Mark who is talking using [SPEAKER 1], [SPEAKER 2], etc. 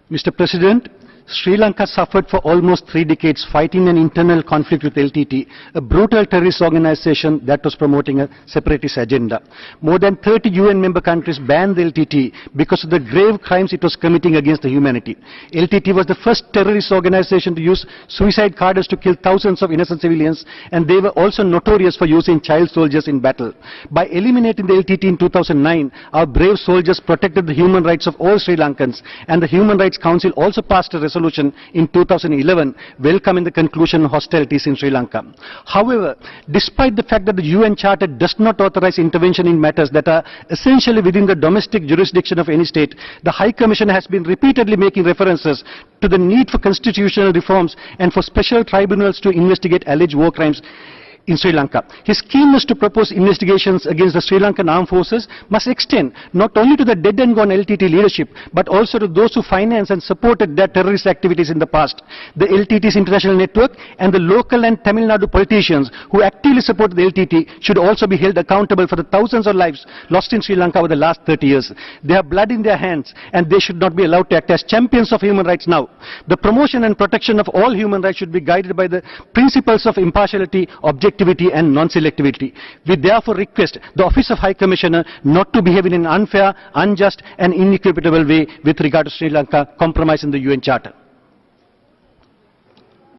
[SPEAKER 1] Mr. President, Sri Lanka suffered for almost 3 decades fighting an internal conflict with LTT, a brutal terrorist organization that was promoting a separatist agenda. More than 30 UN member countries banned the LTT because of the grave crimes it was committing against the humanity. LTT was the first terrorist organization to use suicide cadres to kill thousands of innocent civilians, and they were also notorious for using child soldiers in battle. By eliminating the LTT in 2009, our brave soldiers protected the human rights of all Sri Lankans, and the Human Rights Council also passed a resolution in 2011 welcoming the conclusion of hostilities in Sri Lanka. However, despite the fact that the UN Charter does not authorize intervention in matters that are essentially within the domestic jurisdiction of any state, the High Commissioner has been repeatedly making references to the need for constitutional reforms and for special tribunals to investigate alleged war crimes in Sri Lanka. His keenness to propose investigations against the Sri Lankan armed forces must extend not only to the dead and gone LTT leadership, but also to those who financed and supported their terrorist activities in the past. The LTT's international network and the local and Tamil Nadu politicians who actively support the LTT should also be held accountable for the thousands of lives lost in Sri Lanka over the last 30 years. They have blood in their hands, and they should not be allowed to act as champions of human rights now. The promotion and protection of all human rights should be guided by the principles of impartiality, objectivity and non-selectivity. We therefore request the Office of High Commissioner not to behave in an unfair, unjust and inequitable way with regard to Sri Lanka compromising the UN Charter.